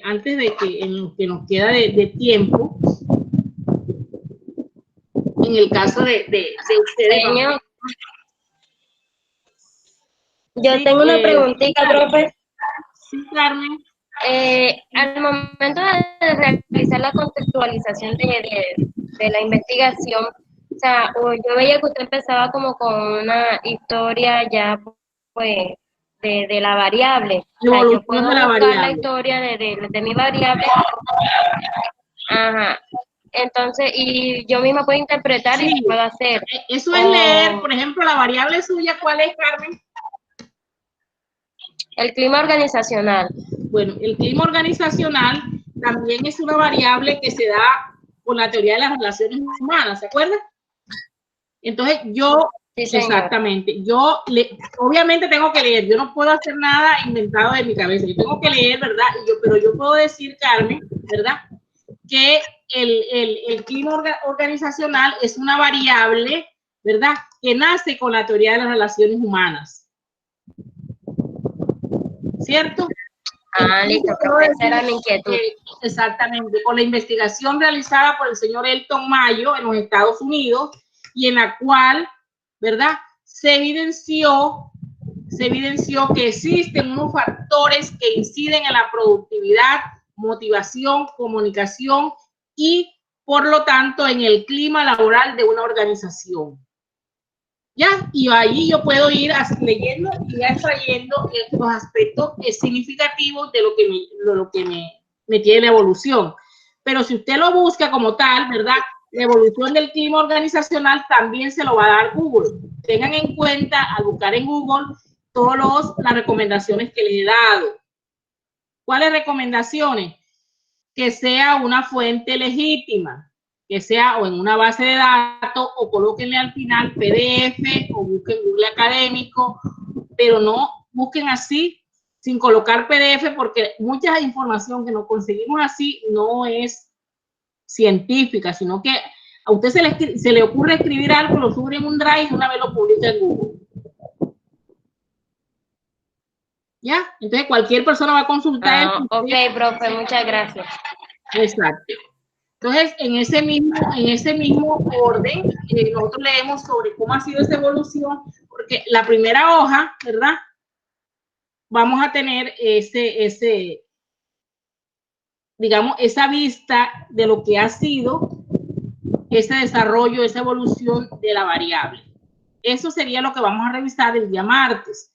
antes de que en lo que nos queda de tiempo, en el caso de ustedes. Señor, yo tengo una preguntita, profe. Sí, Carmen. Al momento de realizar la contextualización de la investigación, o sea, yo veía que usted empezaba como con una historia ya, pues, de la variable. O sea, yo puedo buscar la historia de mi variable. Ajá. Entonces, y yo misma puedo interpretar y puedo hacer. Eso es leer, por ejemplo, la variable suya, ¿cuál es, Carmen? El clima organizacional. Bueno, el clima organizacional también es una variable que se da con la teoría de las relaciones humanas, ¿se acuerdan? Entonces yo, sí, exactamente, obviamente tengo que leer, yo no puedo hacer nada inventado de mi cabeza, yo tengo que leer, ¿verdad? Pero yo puedo decir, Carmen, ¿verdad? Que el clima organizacional es una variable, ¿verdad? Que nace con la teoría de las relaciones humanas. ¿Cierto? Listo, profe, esa era mi inquietud. Exactamente, con la investigación realizada por el señor Elton Mayo en los Estados Unidos y en la cual, ¿verdad? Se evidenció que existen unos factores que inciden en la productividad, motivación, comunicación y, por lo tanto, en el clima laboral de una organización. ¿Ya? Y ahí yo puedo ir leyendo y extrayendo los aspectos significativos de lo que me tiene la evolución. Pero si usted lo busca como tal, ¿verdad? La evolución del clima organizacional también se lo va a dar Google. Tengan en cuenta al buscar en Google todas las recomendaciones que les he dado. ¿Cuáles recomendaciones? Que sea una fuente legítima, que sea o en una base de datos o colóquenle al final PDF o busquen Google Académico, pero no busquen así sin colocar PDF porque mucha información que nos conseguimos así no es científica, sino que a usted se le ocurre escribir algo, lo sube en un Drive y una vez lo publica en Google. ¿Ya? Entonces cualquier persona va a consultar. Ok, profe, muchas gracias. Exacto. Entonces, en ese mismo orden, nosotros leemos sobre cómo ha sido esa evolución, porque la primera hoja, ¿verdad? Vamos a tener digamos, esa vista de lo que ha sido ese desarrollo, esa evolución de la variable. Eso sería lo que vamos a revisar el día martes.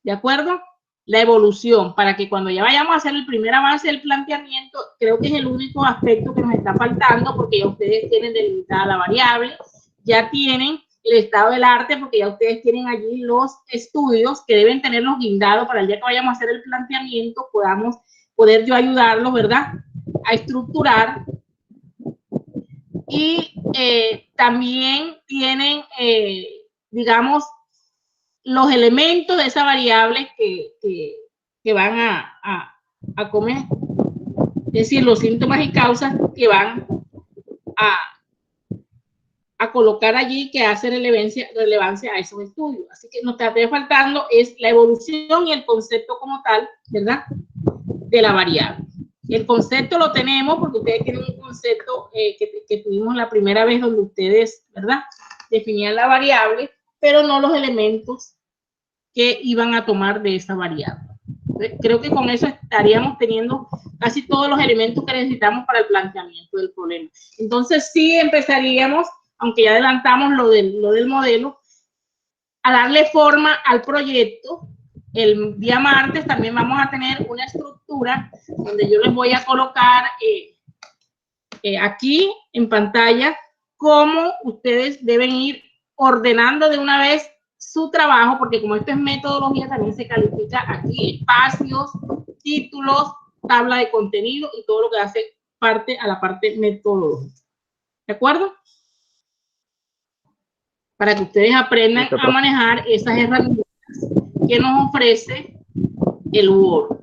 ¿De acuerdo? La evolución, para que cuando ya vayamos a hacer el primer avance del planteamiento, creo que es el único aspecto que nos está faltando, porque ya ustedes tienen delimitada la variable, ya tienen el estado del arte, porque ya ustedes tienen allí los estudios que deben tenerlos guindados para el día que vayamos a hacer el planteamiento, poder yo ayudarlos, ¿verdad?, a estructurar. Y también tienen, digamos, los elementos de esa variable que van a comer, es decir, los síntomas y causas que van a colocar allí que hace relevancia a esos estudios. Así que nos estaría faltando es la evolución y el concepto como tal, ¿verdad?, de la variable. El concepto lo tenemos porque ustedes tienen un concepto que tuvimos la primera vez donde ustedes, ¿verdad?, definían la variable, pero no los elementos que iban a tomar de esa variable. Creo que con eso estaríamos teniendo casi todos los elementos que necesitamos para el planteamiento del problema. Entonces sí empezaríamos, aunque ya adelantamos lo del modelo, a darle forma al proyecto. El día martes también vamos a tener una estructura donde yo les voy a colocar aquí en pantalla cómo ustedes deben ir ordenando de una vez su trabajo, porque como esto es metodología, también se califica aquí espacios, títulos, tabla de contenido y todo lo que hace parte a la parte metodológica. ¿De acuerdo? Para que ustedes aprendan a manejar esas herramientas que nos ofrece el Word.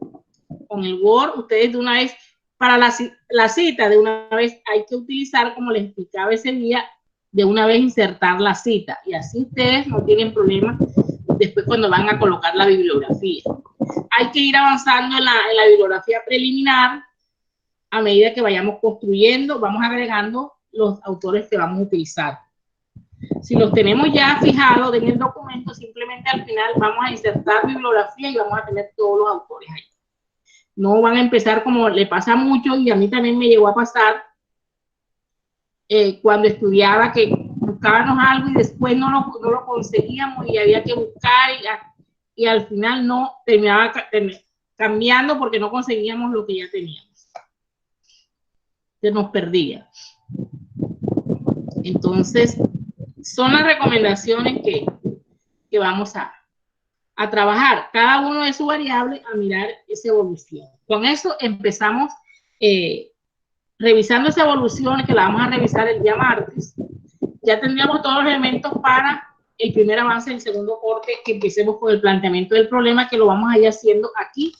Con el Word, ustedes de una vez, para la cita, de una vez hay que utilizar, como les explicaba ese día, de una vez insertar la cita. Y así ustedes no tienen problemas después cuando van a colocar la bibliografía. Hay que ir avanzando en la bibliografía preliminar. A medida que vayamos construyendo, vamos agregando los autores que vamos a utilizar. Si los tenemos ya fijados en el documento, simplemente al final vamos a insertar bibliografía y vamos a tener todos los autores ahí. No van a empezar como le pasa mucho, y a mí también me llegó a pasar cuando estudiaba, que buscábamos algo y después no lo conseguíamos y había que buscar y al final no terminaba cambiando porque no conseguíamos lo que ya teníamos. Se nos perdía. Entonces, son las recomendaciones que vamos a trabajar. Cada uno de sus variables, a mirar esa evolución. Con eso empezamos revisando esa evolución, que la vamos a revisar el día martes. Ya tendríamos todos los elementos para el primer avance del segundo corte, que empecemos con el planteamiento del problema, que lo vamos a ir haciendo aquí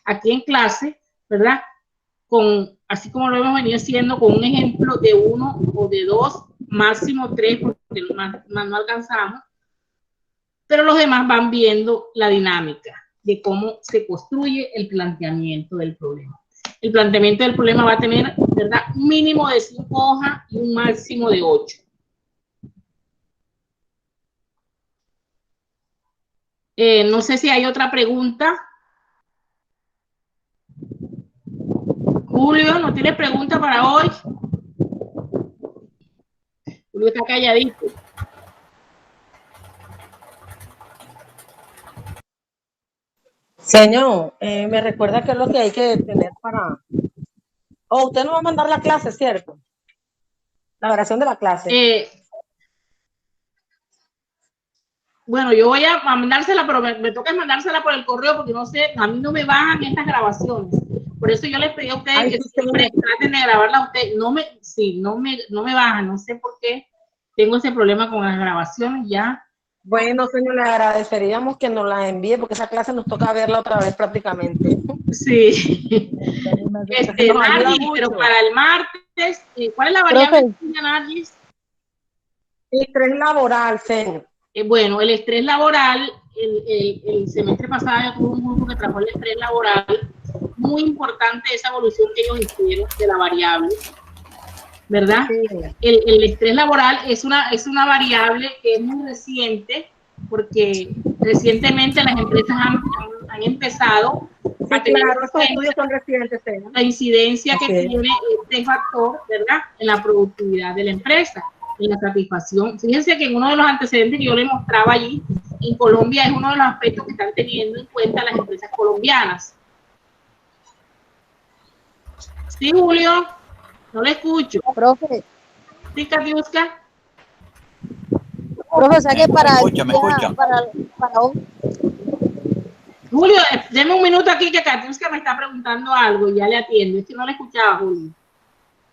en clase, ¿verdad? Así como lo hemos venido haciendo, con un ejemplo de 1 o de 2, máximo 3, porque más no alcanzamos, pero los demás van viendo la dinámica de cómo se construye el planteamiento del problema. El planteamiento del problema va a tener, ¿verdad?, un mínimo de 5 hojas y un máximo de 8. No sé si hay otra pregunta. Julio, ¿no tiene pregunta para hoy? Julio está calladito. Señor, me recuerda qué es lo que hay que tener para... Oh, usted nos va a mandar la clase, ¿cierto? La grabación de la clase. Bueno, yo voy a mandársela, pero me toca mandársela por el correo porque no sé, a mí no me bajan estas grabaciones. Por eso yo les pedí a ustedes que siempre traten de grabarla a ustedes. No me bajan, no sé por qué tengo ese problema con las grabaciones ya. Bueno, señor, le agradeceríamos que nos la envíe porque esa clase nos toca verla otra vez prácticamente. Sí. Nargis, pero para el martes, ¿cuál es la variable, Nargis? Estrés laboral, señor. Bueno, el estrés laboral, el semestre pasado yo tuve un grupo que trabajó el estrés laboral. Muy importante esa evolución que ellos hicieron de la variable, ¿verdad? Sí. El estrés laboral es una variable que es muy reciente, porque recientemente las empresas han empezado a tener, claro, estos estudios son recientes, ¿no?, la incidencia que tiene este factor, ¿verdad?, en la productividad de la empresa, en la satisfacción. Fíjense que en uno de los antecedentes que yo les mostraba allí, en Colombia es uno de los aspectos que están teniendo en cuenta las empresas colombianas. Sí, Julio, no le escucho. Profe. Sí, Katiuska. Profe, o sea que para... Me escucha. Para hoy. Julio, déme un minuto aquí que Katiuska me está preguntando algo y ya le atiendo. Es que no le escuchaba, Julio.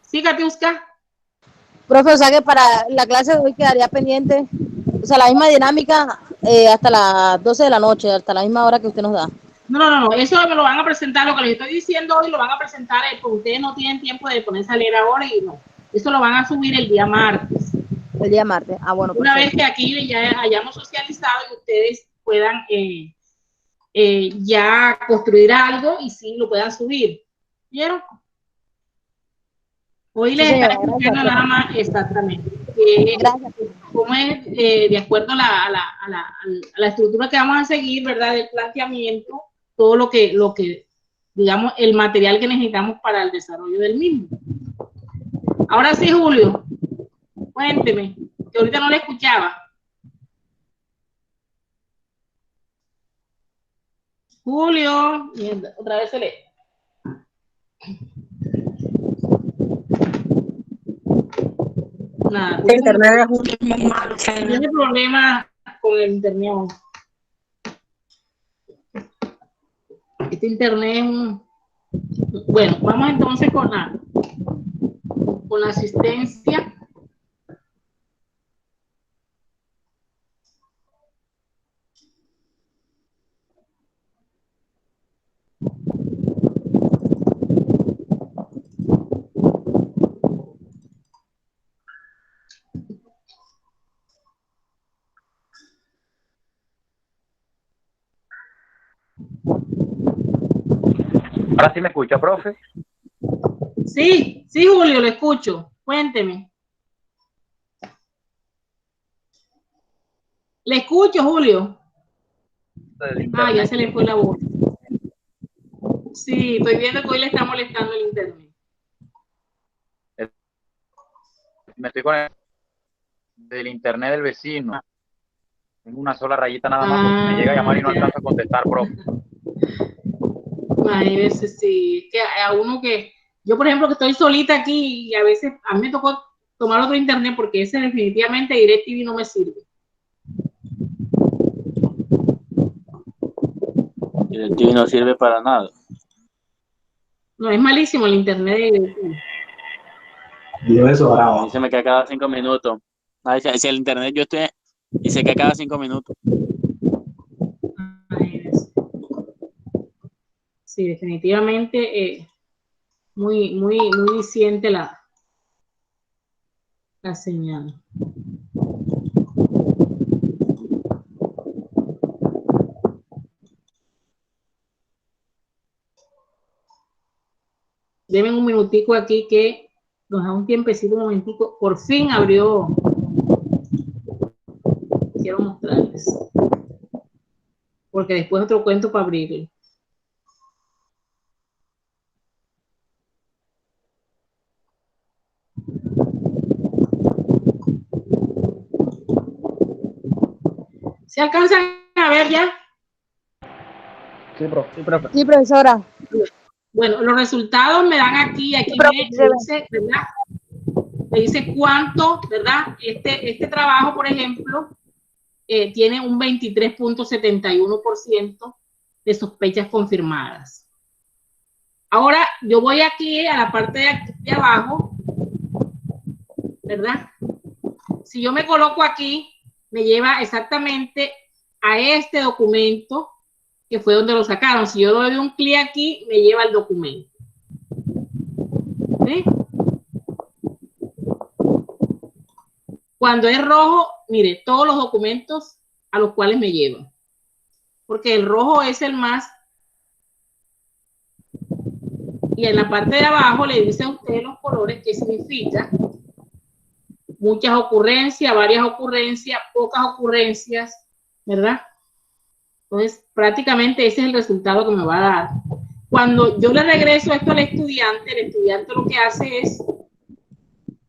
Sí, Katiuska. Profe, o sea que para la clase de hoy quedaría pendiente, o sea, la misma dinámica hasta las 12 de la noche, hasta la misma hora que usted nos da. No, eso me lo van a presentar, lo que les estoy diciendo hoy lo van a presentar porque ustedes no tienen tiempo de ponerse a leer ahora y no. Eso lo van a subir el día martes. El día martes. Ah, bueno. Una Perfecto. vez que aquí ya hayamos socializado y ustedes puedan ya construir algo y sí lo puedan subir. ¿Vieron? Hoy les está explicando nada más exactamente cómo es de acuerdo a la estructura que vamos a seguir, ¿verdad? Del planteamiento, todo lo que digamos, el material que necesitamos para el desarrollo del mismo. Ahora sí, Julio, cuénteme, que ahorita no le escuchaba. Julio, mierda, otra vez se lee. Nada, El internet es muy malo. Tiene problemas con el internet. Este internet es un... Bueno, vamos entonces con la asistencia. Ahora sí me escucha, profe. Sí, sí, Julio, lo escucho. Cuénteme. Le escucho, Julio. Ah, ya se le fue la voz. Sí, estoy viendo que hoy le está molestando el internet. Me estoy con del internet del vecino. Tengo una sola rayita nada más. Me llega a llamar y no alcanzo a contestar, profe. Hay veces sí, que a uno que... Yo, por ejemplo, que estoy solita aquí y a veces a mí me tocó tomar otro internet porque ese definitivamente DirecTV no me sirve. DirecTV no sirve para nada. No, es malísimo el internet de DirecTV. Yo eso, bravo. Se me cae cada 5 minutos. Si el internet yo estoy y se cae cada 5 minutos. Sí, definitivamente muy diciente la señal. Deme un minutico aquí que nos da un tiempecito, un momentico. Por fin abrió. Quiero mostrarles. Porque después otro cuento para abrirlo. ¿Se alcanzan a ver ya? Sí, profe. Sí, profesora. Bueno, los resultados me dan aquí me dice, ¿verdad? Me dice cuánto, ¿verdad? Este trabajo, por ejemplo, tiene un 23.71% de sospechas confirmadas. Ahora, yo voy aquí a la parte de abajo, ¿verdad? Si yo me coloco aquí, me lleva exactamente a este documento que fue donde lo sacaron. Si yo doy un clic aquí, me lleva al documento. ¿Sí? Cuando es rojo, mire, todos los documentos a los cuales me llevan. Porque el rojo es el más. Y en la parte de abajo le dice a usted los colores, qué significa. Muchas ocurrencias, varias ocurrencias, pocas ocurrencias, ¿verdad? Entonces, prácticamente ese es el resultado que me va a dar. Cuando yo le regreso esto al estudiante, el estudiante lo que hace es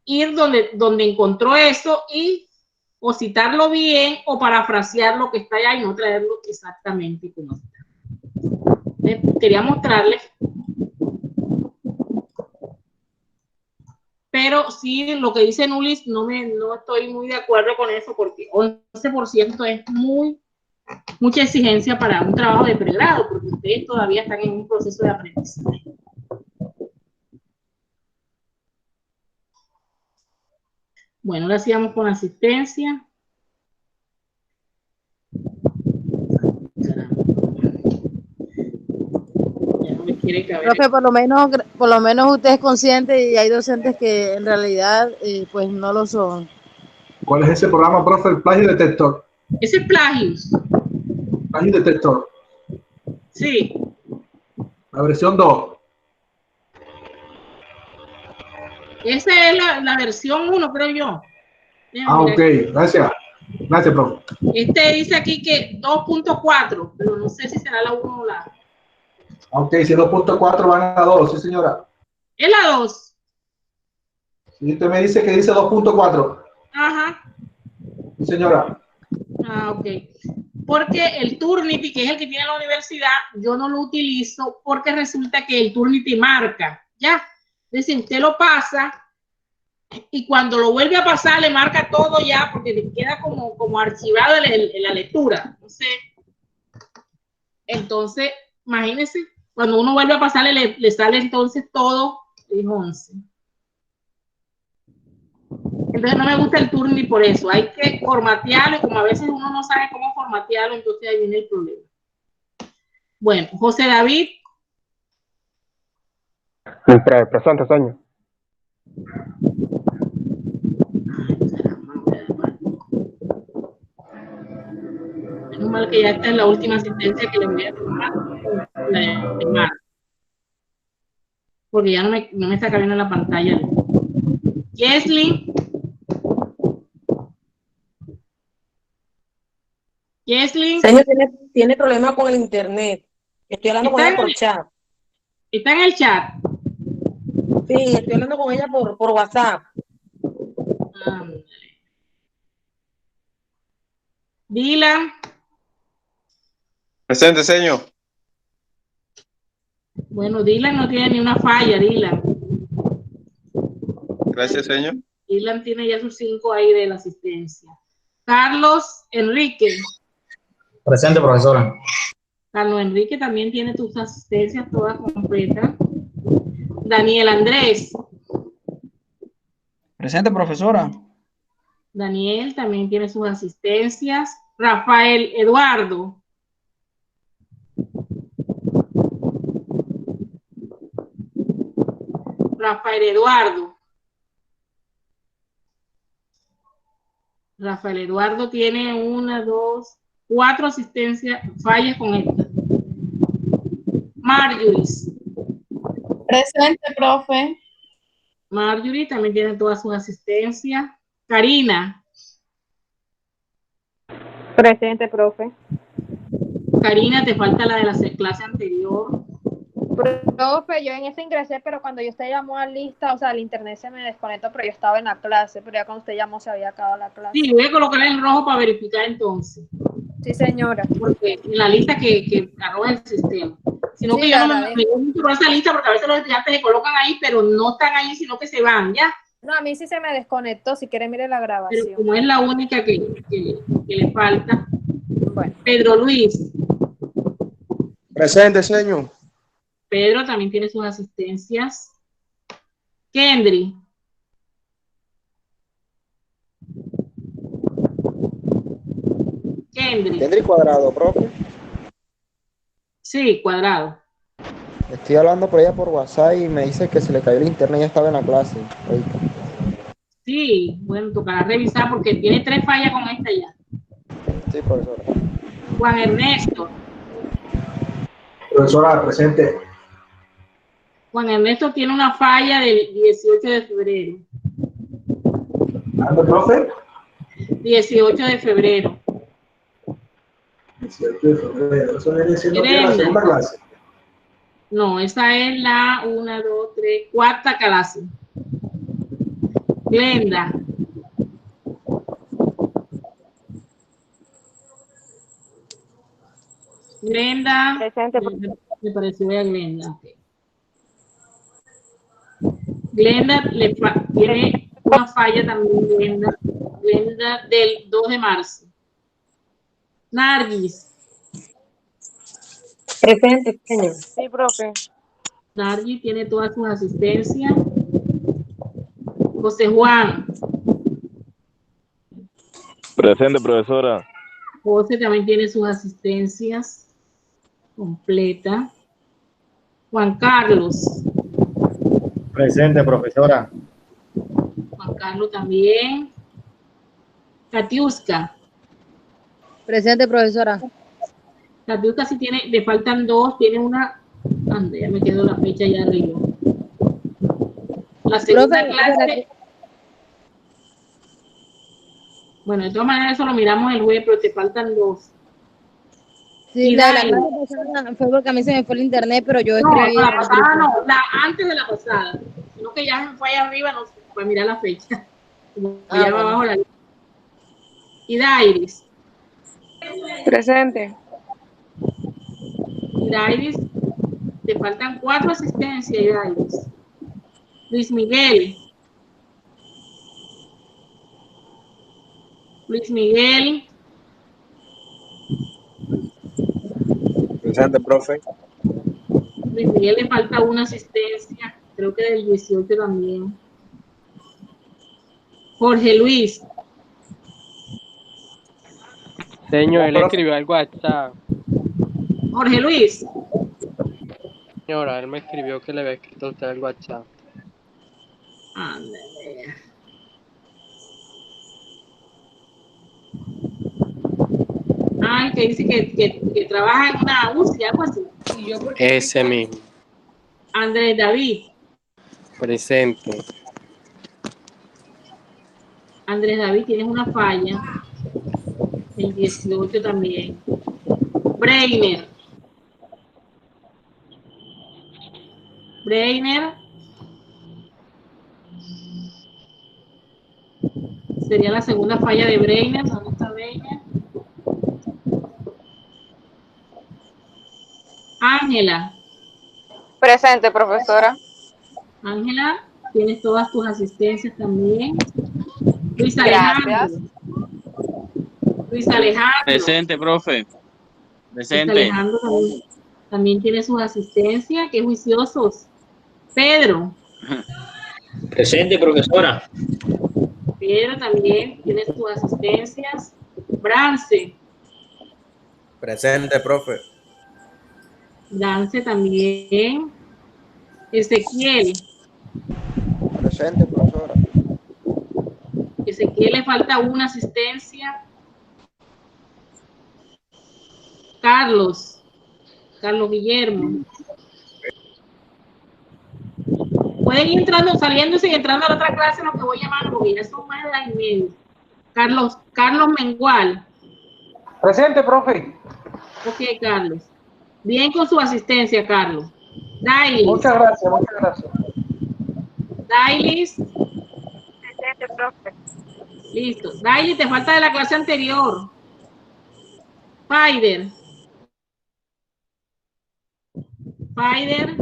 ir donde encontró eso y o citarlo bien o parafrasear lo que está allá y no traerlo exactamente como está. Quería mostrarles. Pero sí, lo que dice Nulis, no estoy muy de acuerdo con eso porque 11% es mucha exigencia para un trabajo de pregrado, porque ustedes todavía están en un proceso de aprendizaje. Bueno, ahora sí vamos con asistencia. Ya no me quiere caber. Profe, por lo menos usted es consciente y hay docentes que en realidad pues no lo son. ¿Cuál es ese programa, profe? El plagio detector. Ese es Plagios. Plagio detector. Sí. La versión 2. Esa es la versión 1, creo yo. Ok, gracias. Gracias, profe. Este dice aquí que 2.4, pero no sé si será la 1 o la... Ok, si 2.4 van a 2, sí, señora. Es la 2. Si usted me dice que dice 2.4. Ajá. Sí, señora. Ah, ok. Porque el Turnitin, que es el que tiene la universidad, yo no lo utilizo porque resulta que el Turnitin marca, ¿ya? Es decir, usted lo pasa y cuando lo vuelve a pasar le marca todo ya porque le queda como archivado en la lectura. Entonces, imagínense, cuando uno vuelve a pasarle le sale entonces todo en 11. Entonces no me gusta el Turnitin por eso. Hay que formatearlo y como a veces uno no sabe cómo formatearlo, entonces ahí viene el problema. Bueno, José David. Presente, señor. Menos mal que ya esta es la última asistencia que le voy a tomar, la de marzo, porque ya no me está cabiendo en la pantalla. Jesly. Señor, tiene problema con el internet. Estoy hablando con ella por chat. ¿Está en el chat? Sí, estoy hablando con ella por WhatsApp. Dylan. Presente, señor. Bueno, Dylan no tiene ni una falla, Dylan. Gracias, señor. Dylan tiene ya sus 5 ahí de la asistencia. Carlos Enrique. Presente, profesora. Carlos Enrique también tiene tus asistencias todas completas. Daniel Andrés. Presente, profesora. Daniel también tiene sus asistencias. Rafael Eduardo. Rafael Eduardo. Rafael Eduardo tiene 1, 2, 4 asistencias, fallas con esta. Marjorie. Presente, profe. Marjorie también tiene todas sus asistencias. Karina. Presente, profe. Karina, te falta la de la clase anterior. Profe, yo en ese ingresé, pero cuando usted llamó a lista, o sea, el internet se me desconectó, pero yo estaba en la clase, pero ya cuando usted llamó se había acabado la clase. Sí, voy a colocar en rojo para verificar entonces. Sí, señora. Porque en la lista que arroba el sistema. Sino Sí, que yo no me gusta por esa lista porque a veces los estudiantes se colocan ahí, pero no están ahí, sino que se van, ¿ya? No, a mí sí se me desconectó, si quiere mire la grabación. Pero como es la única que le falta. Bueno. Pedro Luis. Presente, señor. Pedro también tiene sus asistencias. Kendry. Kendry Cuadrado, profe. Sí, Cuadrado. Estoy hablando por ella por WhatsApp y me dice que se le cayó el internet y ya estaba en la clase. Ahorita. Sí, bueno, tocará revisar porque tiene 3 fallas con esta ya. Sí, profesora. Juan Ernesto. Profesora, presente. Juan Ernesto tiene una falla del 18 de febrero. ¿Ando, profe? 18 de febrero. 18 de febrero. Eso viene siendo que la segunda clase. No, esa es la 1, 2, 3, cuarta clase. Glenda. Glenda. Presente. Me pareció ver a Glenda. Okay. Glenda tiene una falla también, Glenda del 2 de marzo. Nargis. Presente, señor. Sí, profe. Nargis tiene todas sus asistencias. José Juan. Presente, profesora. José también tiene sus asistencias completas. Juan Carlos. Presente, profesora. Juan Carlos también. Katiuska. Presente, profesora. Katiuska sí tiene, le faltan dos, tiene una. Ande, ya me quedó la fecha allá arriba. La segunda Profe, clase. Bueno, de todas maneras eso lo miramos el jueves, pero te faltan dos. Sí, Y la de la Dani. clase pasada fue porque a mí se me fue el internet, pero yo No, escribí. la pasada no, la antes de la pasada. Sino que ya fue allá arriba, no sé, para mirar la fecha. Como ya va abajo la lista. Y Dairis. Presente. Y Dairis, te faltan 4 asistencias, Dairis. Luis Miguel. Luis Miguel. Presente, profe. Luis Miguel le falta una asistencia, creo que del 18 también. Jorge Luis. Señor, él escribió al WhatsApp. Jorge Luis. Señora, él me escribió que le había escrito a usted al WhatsApp. Ándale. Ah, que dice que trabaja en una UCI, algo así. Ese mismo. Andrés David. Presente. Andrés David, tienes una falla. El 18 también. Breiner. Breiner. Sería la segunda falla de Breiner. ¿Dónde está Breiner? Ángela. Presente, profesora. Ángela, tienes todas tus asistencias también. Luis Alejandro. Gracias. Luis Alejandro. Presente, profe. Luis Presente. Alejandro también tiene sus asistencias. Qué juiciosos. Pedro. Presente, profesora. Pedro también tiene sus asistencias. Brance. Presente, profe. Brance también. Ezequiel. Presente, profesora. Ezequiel le falta una asistencia. Carlos. Carlos Guillermo. Pueden ir entrando, saliéndose y entrando a la otra clase, lo que voy llamando, porque ya son más de 2:30. Carlos Mengual. Presente, profe. Ok, Carlos. Bien con su asistencia, Carlos. Dailis. Muchas gracias, muchas gracias. Dailis. Presente, profe. Listo. Dailis, te falta de la clase anterior. Faider. Faider.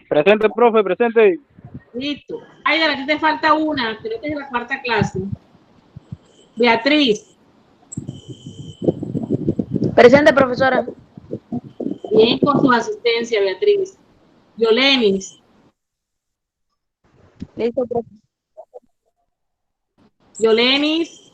Presente, profe, presente. Listo. Faider, a ti te falta una, creo que es la 4ª clase. Beatriz. Presente, profesora. Bien con su asistencia, Beatriz. Yolenis. Listo, profe. Yolenis.